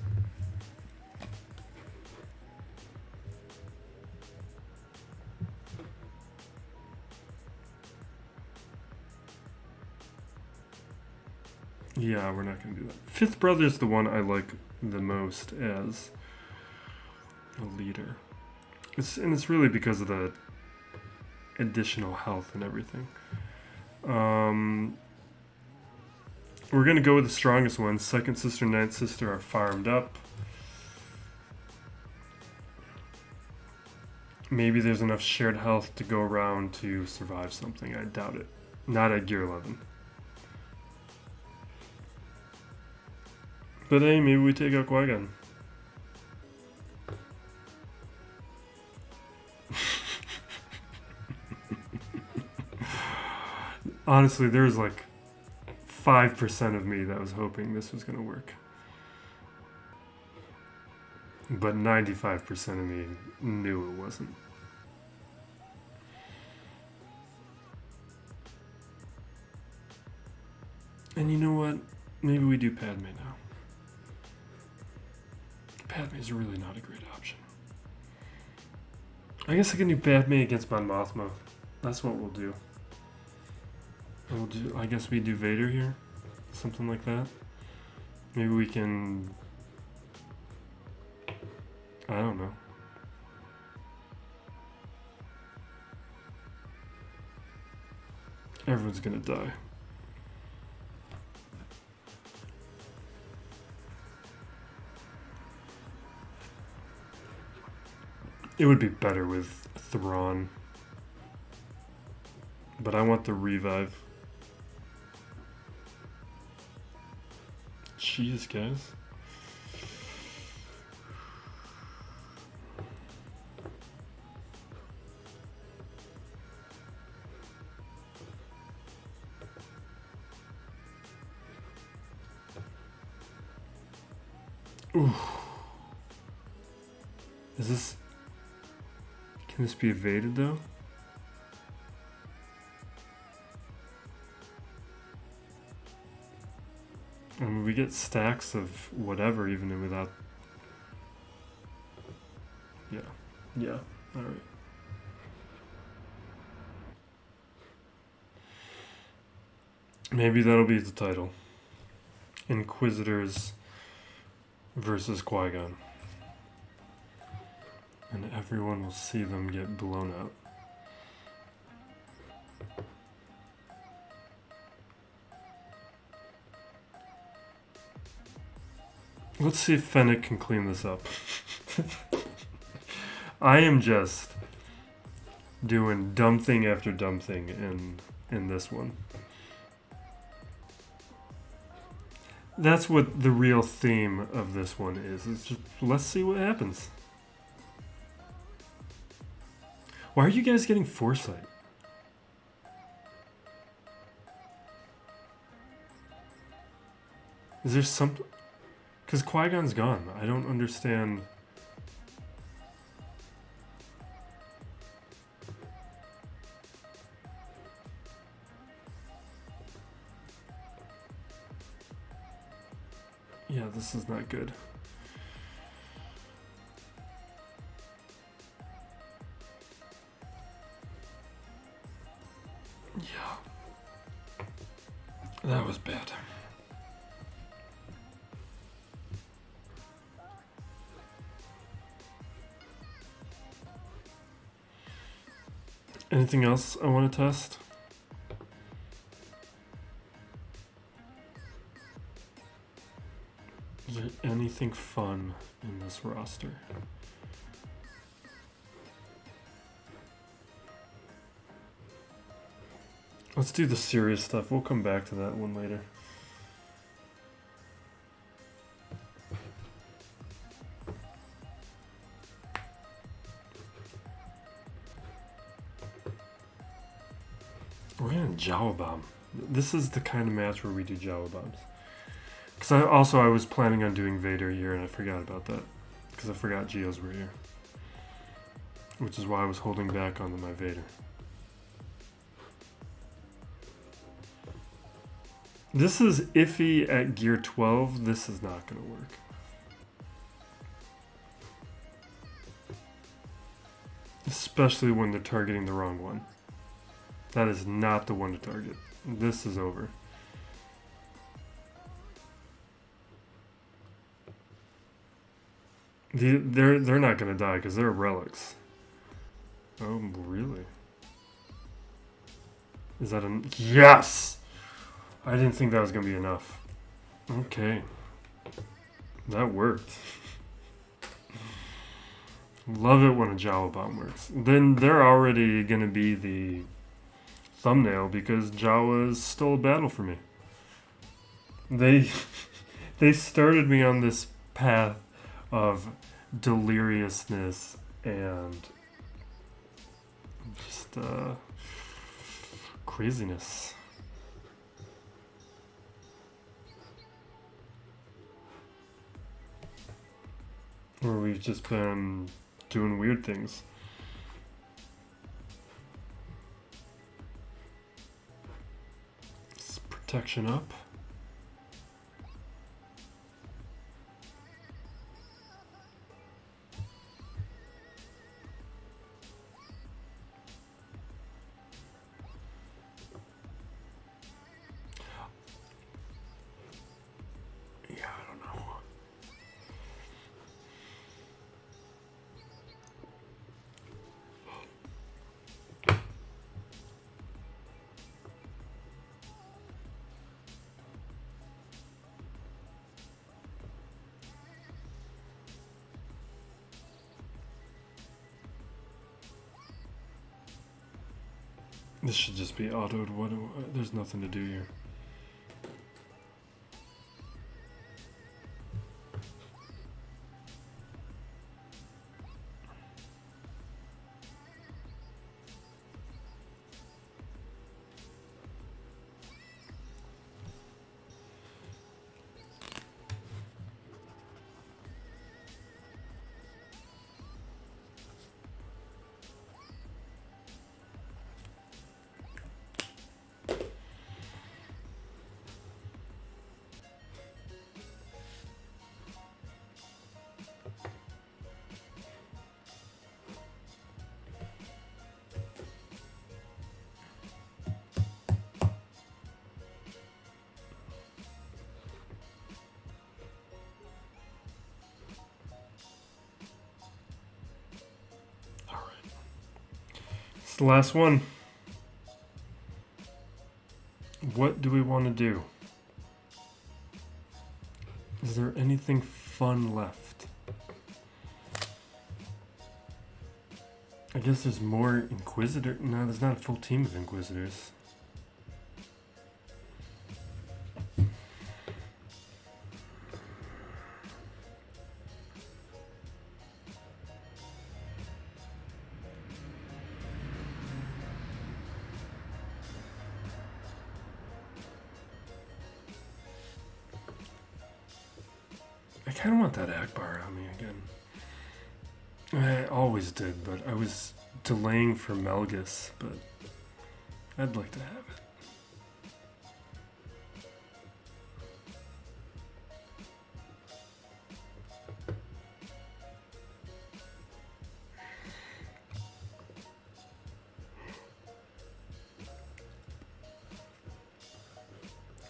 Yeah, we're not going to do that. Fifth Brother's the one I like the most as a leader. It's really because of the additional health and everything. We're going to go with the strongest ones. Second Sister, Ninth Sister are farmed up. Maybe there's enough shared health to go around to survive something. I doubt it. Not at Gear 11. But hey, maybe we take out Qui-Gon. Honestly, there's like 5% of me that was hoping this was going to work. But 95% of me knew it wasn't. And you know what? Maybe we do Padme now. Padme is really not a great option. I guess I can do Padme against Mon Mothma. That's what we'll do. I guess we do Vader here. Something like that. Maybe we can... I don't know. Everyone's gonna die. It would be better with Thrawn. But I want the revive. Jeez, guys. Ooh. Is this... Can this be evaded though? I mean, we get stacks of whatever even without... Yeah, alright. Maybe that'll be the title. Inquisitors versus Qui-Gon. And everyone will see them get blown out. Let's see if Fennec can clean this up. I am just doing dumb thing after dumb thing in this one. That's what the real theme of this one is. It's just, let's see what happens. Why are you guys getting foresight? Is there something... Because Qui-Gon's gone. I don't understand... Yeah, this is not good. Yeah. That was bad. Anything else I want to test? Is there anything fun in this roster? Let's do the serious stuff. We'll come back to that one later. We're gonna JAWA bomb. This is the kind of match where we do JAWA bombs. Because I was planning on doing Vader here and I forgot about that. Because I forgot Geos were here. Which is why I was holding back on my Vader. This is iffy at gear 12. This is not going to work. Especially when they're targeting the wrong one. That is not the one to target. This is over. They're not going to die because they're relics. Oh, really? Is that an... Yes! I didn't think that was going to be enough. Okay. That worked. Love it when a JAWA bomb works. Then they're already going to be the thumbnail because JAWA stole a battle for me. They started me on this path of deliriousness and just craziness. Where we've just been doing weird things. Is protection up? This should just be autoed. There's nothing to do here. The last one. What do we want to do? Is there anything fun left? I guess there's more Inquisitor. No, there's not a full team of Inquisitors. I kind of want that Akbar on me again. I always did, but I was delaying for Melgus, but I'd like to have it.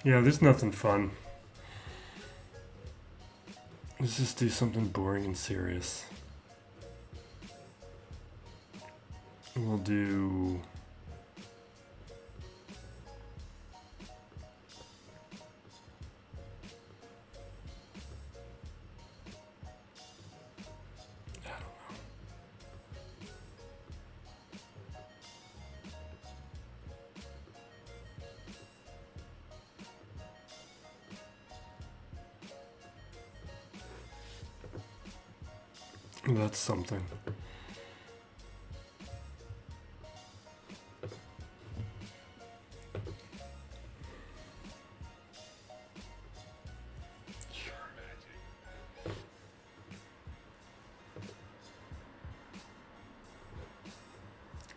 Yeah, there's nothing fun. Let's just do something boring and serious. We'll do That's something.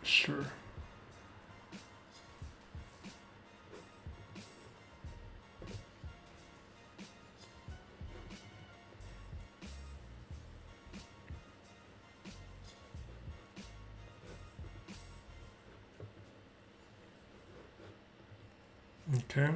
Sure. Okay.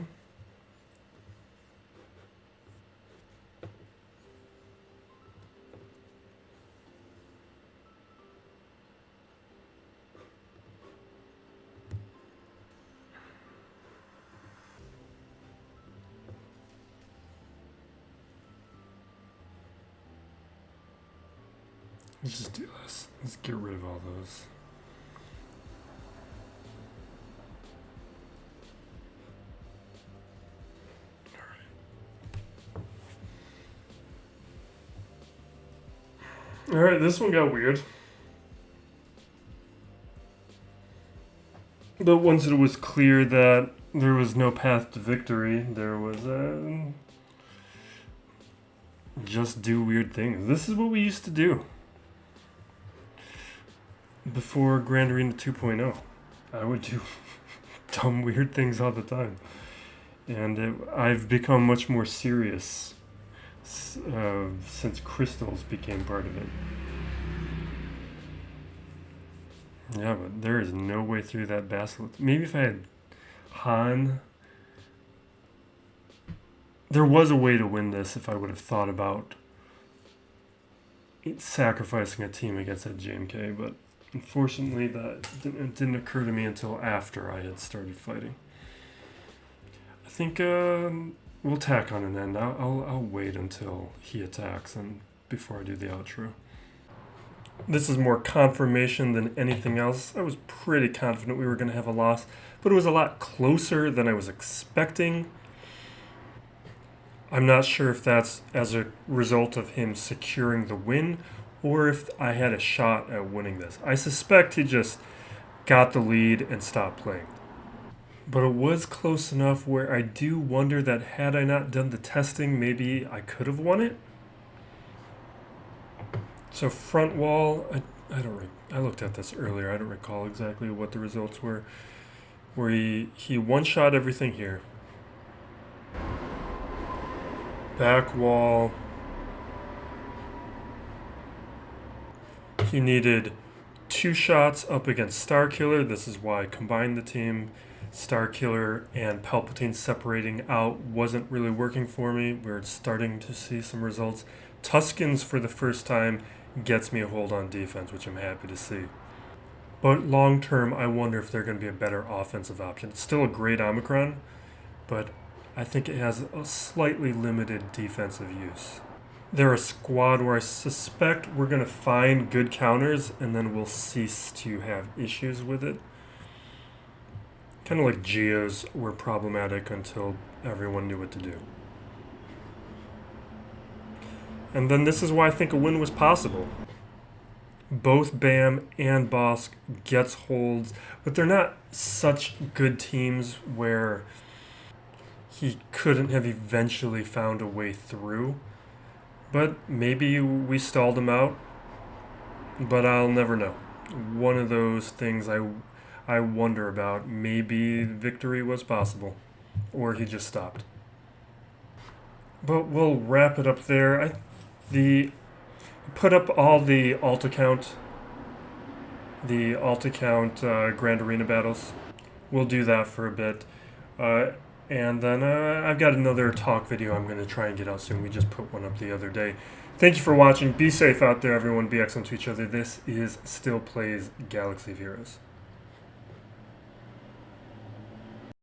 Let's just do this. Let's get rid of all those. Alright, this one got weird. But once it was clear that there was no path to victory, there was just do weird things. This is what we used to do before Grand Arena 2.0. I would do dumb weird things all the time. And I've become much more serious since crystals became part of it. Yeah, but there is no way through that basilisk. Maybe if I had Han. There was a way to win this if I would have thought about sacrificing a team against that JMK, but unfortunately that didn't occur to me until after I had started fighting. I think we'll tack on an end. I'll wait until he attacks and before I do the outro. This is more confirmation than anything else. I was pretty confident we were going to have a loss, but it was a lot closer than I was expecting. I'm not sure if that's as a result of him securing the win or if I had a shot at winning this. I suspect he just got the lead and stopped playing. But it was close enough where I do wonder that had I not done the testing, maybe I could have won it. So front wall, I looked at this earlier. I don't recall exactly what the results were. Where he one-shot everything here. Back wall. He needed 2 shots up against Starkiller. This is why I combined the team. Starkiller and Palpatine separating out wasn't really working for me. We're starting to see some results. Tuskens for the first time gets me a hold on defense, which I'm happy to see. But long term, I wonder if they're going to be a better offensive option. It's still a great Omicron, but I think it has a slightly limited defensive use. They're a squad where I suspect we're going to find good counters and then we'll cease to have issues with it. Kind of like Geos were problematic until everyone knew what to do. And then this is why I think a win was possible. Both Bam and Bossk gets holds, but they're not such good teams where he couldn't have eventually found a way through. But maybe we stalled him out, but I'll never know. One of those things I wonder about. Maybe victory was possible, or he just stopped. But we'll wrap it up there. Put up all the alt account Grand Arena Battles. We'll do that for a bit. And then I've got another talk video I'm going to try and get out soon. We just put one up the other day. Thank you for watching. Be safe out there, everyone. Be excellent to each other. This is Still Plays Galaxy of Heroes.